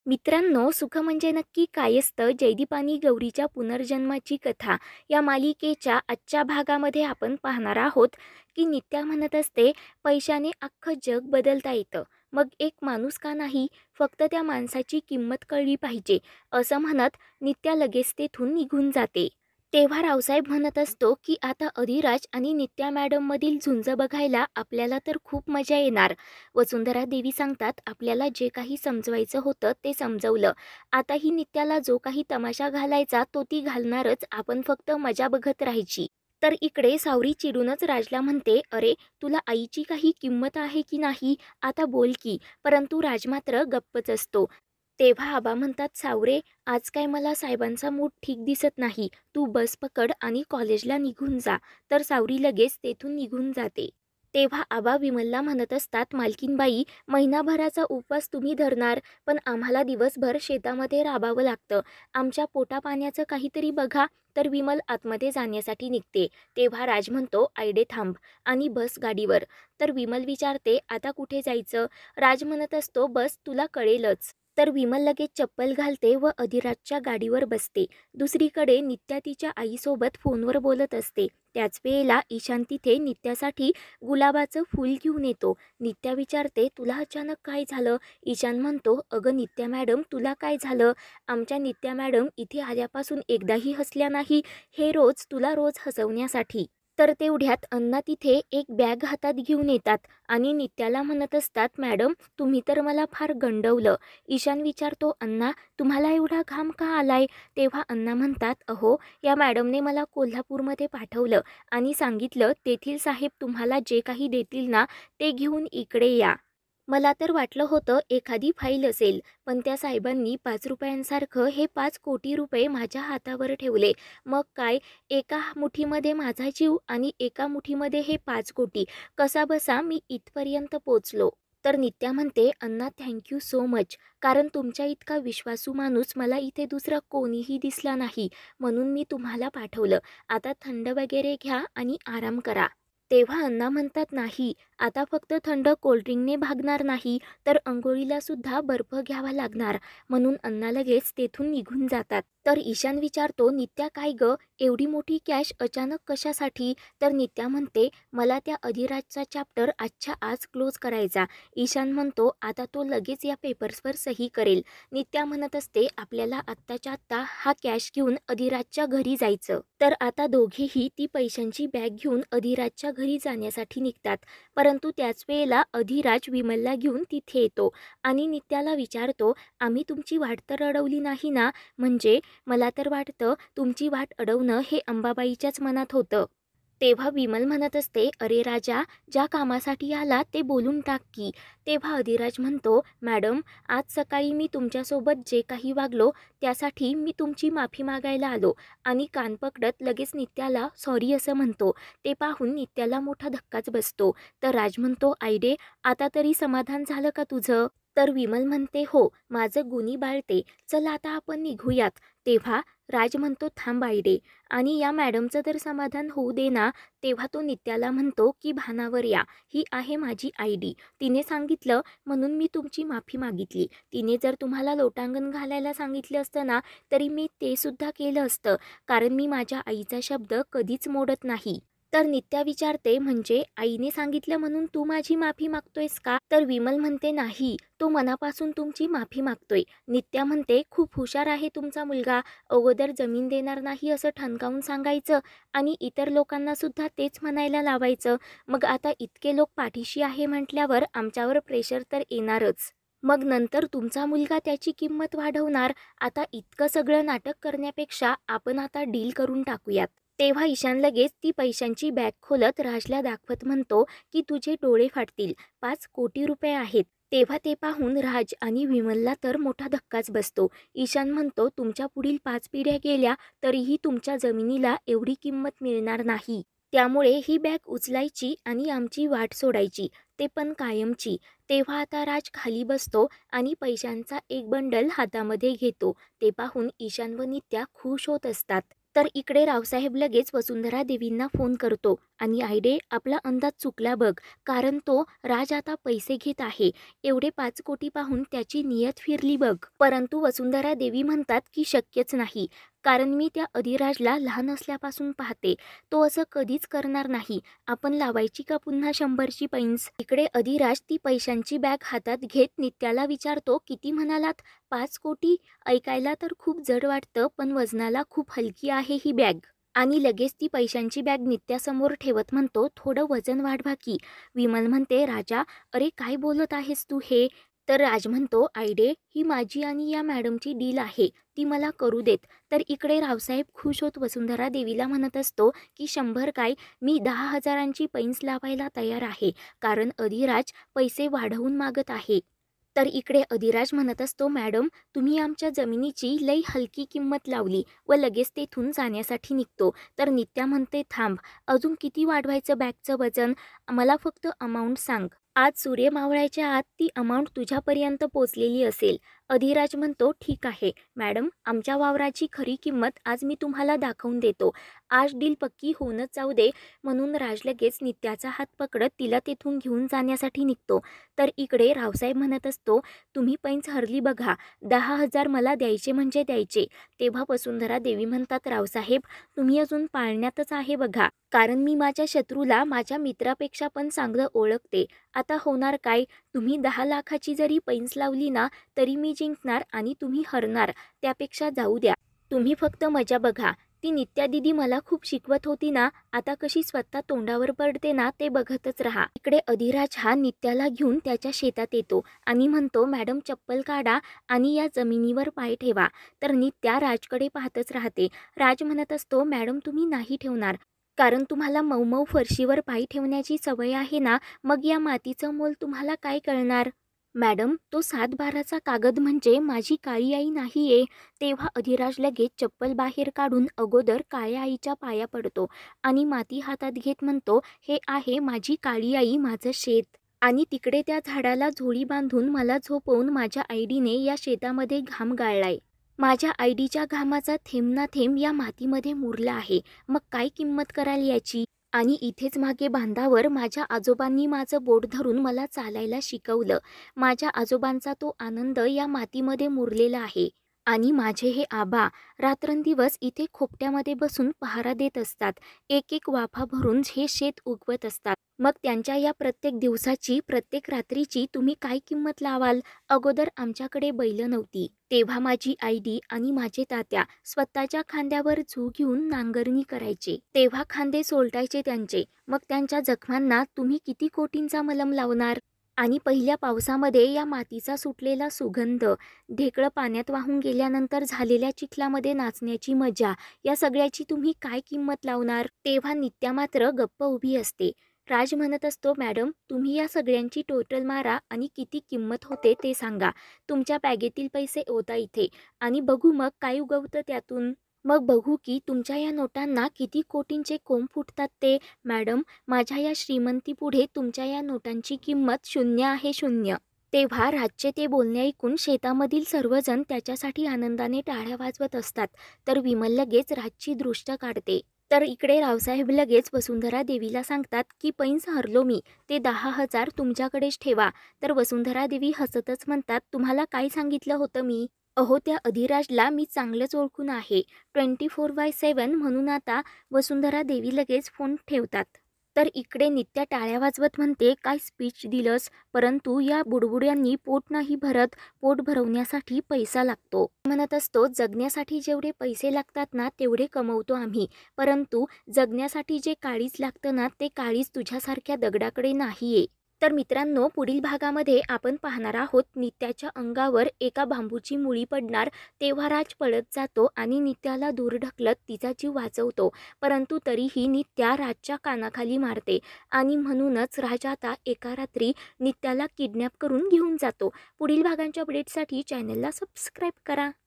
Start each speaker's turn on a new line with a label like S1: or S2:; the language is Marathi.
S1: मित्रांनो, सुख म्हणजे नक्की काय असतं? जयदीप आणि गौरीच्या पुनर्जन्माची कथा या मालिकेच्या आजच्या भागामध्ये आपण पाहणार आहोत की नित्या म्हणत असते, पैशाने अख्खं जग बदलता येतं. मग एक माणूस का नाही? फक्त त्या माणसाची किंमत कळली पाहिजे, असं म्हणत नित्या लगेच तेथून निघून जाते. तेव्हा रावसाहेब म्हणत असतो की आता अधिराज आणि नित्या मॅडममधील झुंज बघायला आपल्याला तर खूप मजा येणार. वसुंधरा देवी सांगतात, आपल्याला जे काही समजवायचं होतं ते समजवलं. आता ही नित्याला जो काही तमाशा घालायचा तो ती घालणारच, आपण फक्त मजा बघत राहायची. तर इकडे सावरी चिडूनच राजला म्हणते, अरे तुला आईची काही किंमत आहे की नाही? आता बोल की. परंतु राज मात्र गप्पच असतो. तेव्हा आबा म्हणतात, सावरे आज काय मला साहेबांचा मूड ठीक दिसत नाही, तू बस पकड आणि कॉलेजला निघून जा. तर सावरी लगेच तेथून निघून जाते. तेव्हा आबा विमलला म्हणत असतात, मालकीनबाई महिनाभराचा उपवास तुम्ही धरणार, पण आम्हाला दिवसभर शेतामध्ये राबावं लागतं. आमच्या पोटापाण्याचं काहीतरी बघा. तर विमल आतमध्ये जाण्यासाठी निघते. तेव्हा राज म्हणतो, आयडे थांब आणि बस गाडीवर. तर विमल विचारते, आता कुठे जायचं? राज म्हणत असतो, बस तुला कळेलच. तर विमल लगेच चप्पल घालते व अधिराजच्या गाडीवर बसते. दुसरीकडे नित्या तिच्या आईसोबत फोनवर बोलत असते. त्याच वेळेला ईशान तिथे नित्यासाठी गुलाबाचं फूल घेऊन येतो. नित्या विचारते, तुला अचानक काय झालं? ईशान म्हणतो, अगं नित्या मॅडम, तुला काय झालं? आमच्या नित्या मॅडम इथे आल्यापासून एकदाही हसल्या नाही. हे रोज तुला रोज हसवण्यासाठी. तर तेवढ्यात अण्णा तिथे एक बॅग हातात घेऊन येतात आणि नित्याला म्हणत असतात, मॅडम तुम्ही तर मला फार गंडवलं. ईशान विचारतो, अण्णा तुम्हाला एवढा घाम का आलाय? तेव्हा अण्णा म्हणतात, अहो या मॅडमने मला कोल्हापूरमध्ये पाठवलं आणि सांगितलं तेथील साहेब तुम्हाला जे काही देतील ना ते घेऊन इकडे या. मला तर वाटलं होतं एखादी फाईल असेल, पण त्या साहेबांनी 5 रुपयांसारखं हे 5 कोटी रुपये माझ्या हातावर ठेवले. मग काय, एका मुठीमध्ये माझा जीव आणि एका मुठीमध्ये हे 5 कोटी. कसा बसा मी इथपर्यंत पोचलो. तर नित्या म्हणते, अण्णा थँक्यू सो मच, कारण तुमच्या इतका विश्वासू माणूस मला इथे दुसरा कोणीही दिसला नाही, म्हणून मी तुम्हाला पाठवलं. आता थंड वगैरे घ्या आणि आराम करा. तेव्हा अण्णा म्हणतात, नाही आता फक्त थंड कोल्ड्रिंकने भागणार नाही, तर अंघोळीला सुद्धा बर्फ घ्यावा लागणार. म्हणून अण्णा लगेच तेथून निघून जातात. तर ईशान विचारतो, नित्या काय ग, एवढी मोठी कॅश अचानक कशासाठी? तर नित्या म्हणते, मला त्या अधिराजचा चॅप्टर आजच्या आज क्लोज करायचा. ईशान म्हणतो, आता तो लगेच या पेपर्सवर सही करेल. नित्या म्हणत असते, आपल्याला आत्ताच्या आत्ता हा कॅश घेऊन अधिराजच्या घरी जायचं. तर आता दोघेही ती पैशांची बॅग घेऊन अधिराजच्या घरी जाण्यासाठी निघतात. परंतु त्याच वेळेला अधिराज विमलला घेऊन तिथे येतो आणि नित्याला विचारतो, आम्ही तुमची वाट तर अडवली नाही ना? म्हणजे मला तर वाटतं तुमची वाट अडवणं हे अंबाबाईच्याच मनात होतं. तेव्हा विमल म्हणत असते, अरे राजा, ज्या कामासाठी आला ते बोलून टाक की. तेव्हा अधिराज म्हणतो, मॅडम आज सकाळी मी तुमच्यासोबत जे काही वागलो त्यासाठी मी तुमची माफी मागायला आलो. आणि कान पकडत लगेच नित्याला सॉरी असं म्हणतो. ते पाहून नित्याला मोठा धक्काच बसतो. तर राज म्हणतो, आयडे आता तरी समाधान झालं का तुझं? तर विमल म्हणते, हो माझं गुणी बाळते, चला आता आपण निघूयात. तेव्हा राज म्हणतो, थांब आयडे, आणि या मॅडमचं तर समाधान होऊ दे ना. तेव्हा तो नित्याला म्हणतो की भानावर या, ही आहे माझी आयडी. तिने सांगितलं म्हणून मी तुमची माफी मागितली. तिने जर तुम्हाला लोटांगण घालायला सांगितलं असतं ना तरी मी ते सुद्धा केलं असतं, कारण मी माझ्या आईचा शब्द कधीच मोडत नाही. तर नित्या विचारते, म्हणजे आईने सांगितलं म्हणून तू माझी माफी मागतोयस का? तर विमल म्हणते, नाही, तो मनापासून तुमची माफी मागतोय. नित्या म्हणते, खूप हुशार आहे तुमचा मुलगा. अगोदर जमीन देणार नाही असं ठणकावून सांगायचं आणि इतर लोकांना सुद्धा तेच म्हणायला लावायचं. मग आता इतके लोक पाठीशी आहे म्हटल्यावर आमच्यावर प्रेशर तर येणारच. मग नंतर तुमचा मुलगा त्याची किंमत वाढवणार. आता इतकं सगळं नाटक करण्यापेक्षा आपण आता डील करून टाकूयात. तेव्हा ईशान लगेच ती पैशांची बॅग खोलत राजला दाखवत म्हणतो की तुझे डोळे फाटतील, 5 कोटी रुपये आहेत. तेव्हा ते पाहून राज आणि विमलला तर मोठा धक्काच बसतो. ईशान म्हणतो, तुमच्या पुढील 5 पिढ्या गेल्या तरीही तुमच्या जमिनीला एवढी किंमत मिळणार नाही. त्यामुळे ही बॅग उचलायची आणि आमची वाट सोडायची, ते पण कायमची. तेव्हा आता राज खाली बसतो आणि पैशांचा एक बंडल हातामध्ये घेतो. ते पाहून ईशान व नित्या खुश होत असतात. तर इकडे रावसाहेब लगेच वसुंधरा देवींना फोन करतो आणि आयडे आपला अंदाज चुकला बघ, कारण तो राज आता पैसे घेत आहे. एवढे 5 कोटी पाहून त्याची नियत फिरली बघ. परंतु वसुंधरा देवी म्हणतात की शक्यच नाही, कारण मी त्या अधिराजला लहान असल्यापासून पाहते. तो असं कधीच करणार नाही. आपण लावायची का पुन्हा 100ची पैंस. इकडे अधिराज ती पैशांची बॅग हातात घेत नित्याला विचारतो, किती म्हणालात? 5 कोटी? ऐकायला तर खूप जड वाटतं, पण वजनाला खूप हलकी आहे ही बॅग. आणि लगेच ती पैशांची बॅग नित्यासमोर ठेवत म्हणतो, थोडं वजन वाढवा की. विमल म्हणते, राजा अरे काय बोलत आहेस तू हे? तर राज म्हणतो, आयडे ही माझी आणि या मॅडमची डील आहे, ती मला करू देत. तर इकडे रावसाहेब खुश होत वसुंधरा देवीला म्हणत असतो की 100 काय, मी 10,000ची पैंस लावायला तयार आहे, कारण अधिराज पैसे वाढवून मागत आहे. तर इकडे अधिराज म्हणत असतो, मॅडम तुम्ही आमच्या जमिनीची लई हलकी किंमत लावली व लगेच तेथून जाण्यासाठी निघतो. तर नित्या म्हणते, थांब, अजून किती वाढवायचं बॅगचं वजन? मला फक्त अमाऊंट सांग. आज सूर्य मावळायच्या आत ती अमाऊंट तुझ्यापर्यंत पोचलेली असेल. अधिराज म्हणतो, ठीक आहे मॅडम, आमच्या वावराची खरी किंमत आज मी तुम्हाला दाखवून देतो. आज डील पक्की होऊनच जाऊ दे. म्हणून राज लगेच नित्याचा हात पकडत तिला तेथून घेऊन जाण्यासाठी निघतो. तर इकडे रावसाहेब म्हणत असतो, तुम्ही पैंच हरली बघा, 10,000 मला द्यायचे म्हणजे द्यायचे. तेव्हा वसुंधरा देवी म्हणतात, रावसाहेब तुम्ही अजून पाळण्यातच आहे बघा, कारण मी माझ्या शत्रूला माझ्या मित्रापेक्षा पण चांगलं ओळखते. आता होणार काय? तुम्ही 10 लाखाची जरी पैंस लावली ना, तरी मी जिंकणार आणि तुम्ही हरणार. त्यापेक्षा जाऊ द्या, तुम्ही फक्त मजा बघा. ती नित्या दिदी मला खूप शिकवत होती ना, आता कशी स्वतः तोंडावर पडते ना, ते बघतच राहा. इकडे अधिराज हा नित्याला घेऊन त्याच्या शेतात येतो आणि म्हणतो, मॅडम चप्पल काढा आणि या जमिनीवर पाय ठेवा. तर नित्या राजकडे पाहतच राहते. राज म्हणत असतो, मॅडम तुम्ही नाही ठेवणार, कारण तुम्हाला मऊ फरशीवर पाय ठेवण्याची सवय आहे ना, मग या मातीचं मोल तुम्हाला काय कळणार? मॅडम तो 7/12चा कागद म्हणजे माझी काळी आई नाहीये. तेव्हा अधिराज लगेच चप्पल बाहेर काढून अगोदर काळ्या आईच्या पाया पडतो आणि माती हातात घेत म्हणतो, हे आहे माझी काळी आई, माझं शेत. आणि तिकडे त्या झाडाला झोळी बांधून मला झोपवून माझ्या आयडीने या शेतामध्ये घाम गाळलाय. माझ्या आयडीच्या घामाचा थेंब ना थेंब या मातीमध्ये मुरला आहे. मग काय किंमत कराल याची? आणि इथेच मागे बांधावर माझ्या आजोबांनी माझं बोट धरून मला चालायला शिकवलं. माझ्या आजोबांचा तो आनंद या मातीमध्ये मुरलेला आहे. आणि माझे हे आबा रात्रंदिवस इथे खोपट्यामध्ये बसून पहारा देत असतात. एक एक वाफा भरून हे शेत उगवत असतात. मग त्यांच्या या प्रत्येक दिवसाची, प्रत्येक रात्रीची तुम्ही काय किंमत लावाल? अगोदर आमच्याकडे बैल नव्हती, तेव्हा माझी आईडी आणि माझे तात्या स्वतःच्या खांद्यावर झू घेऊन नांगरणी करायचे. तेव्हा खांदे सोलटायचे त्यांचे. मग त्यांच्या जखमांना तुम्ही किती कोटींचा मलम लावणार? आणि पहिल्या पावसामध्ये या मातीचा सुटलेला सुगंध, ढेकळं पाण्यात वाहून गेल्यानंतर झालेल्या चिखलामध्ये नाचण्याची मजा, या सगळ्याची तुम्ही काय किंमत लावणार? तेव्हा नित्या मात्र गप्प उभी असते. राज म्हणत असतो, मॅडम तुम्ही या सगळ्यांची टोटल मारा आणि किती किंमत होते ते सांगा. तुमच्या बॅगेतील पैसे ओता इथे आणि बघू मग काय उगवतं त्यातून. मग बघू की तुमच्या या नोटांना किती कोटींचे कोंब फुटतात ते. मॅडम माझ्या या श्रीमंतीपुढे तुमच्या या नोटांची किंमत शून्य आहे, शून्य. तेव्हा राजचे ते बोलणे ऐकून शेतामधील सर्वजण त्याच्यासाठी आनंदाने टाळ्या वाजवत असतात. तर विमल लगेच राजची दृष्ट काढते. तर इकडे रावसाहेब लगेच वसुंधरा देवीला सांगतात की पैंस हरलो मी, ते 10,000 तुमच्याकडेच ठेवा. तर वसुंधरा देवी हसतच म्हणतात, तुम्हाला काय सांगितलं होतं मी? अहो त्या अधिराजला मी चांगलंच ओळखून आहे, 24/7. म्हणून आता वसुंधरा देवी लगेच फोन ठेवतात. तर इकडे नित्या टाळ्या वाजवत म्हणते, काय स्पीच दिलंस, परंतु या बुडबुड्यांनी पोट नाही भरत, पोट भरवण्यासाठी पैसा लागतो. म्हणत असतो, जगण्यासाठी जेवढे पैसे लागतात ना तेवढे कमवतो आम्ही, परंतु जगण्यासाठी जे काळीज लागतं ना ते काळीज तुझ्यासारख्या दगडाकडे नाहीये. तर मित्रांनो, पुढील भागामध्ये आपण पाहणार आहोत, नित्याच्या अंगावर एका बांबूची मुळी पडणार, तेव्हा राज पळत जातो आणि नित्याला दूर ढकलत तिचा जीव वाचवतो. परंतु तरीही नित्या राजच्या कानाखाली मारते आणि म्हणूनच राज आता एका रात्री नित्याला किडनॅप करून घेऊन जातो. पुढील भागांच्या अपडेटसाठी चॅनलला सबस्क्राईब करा.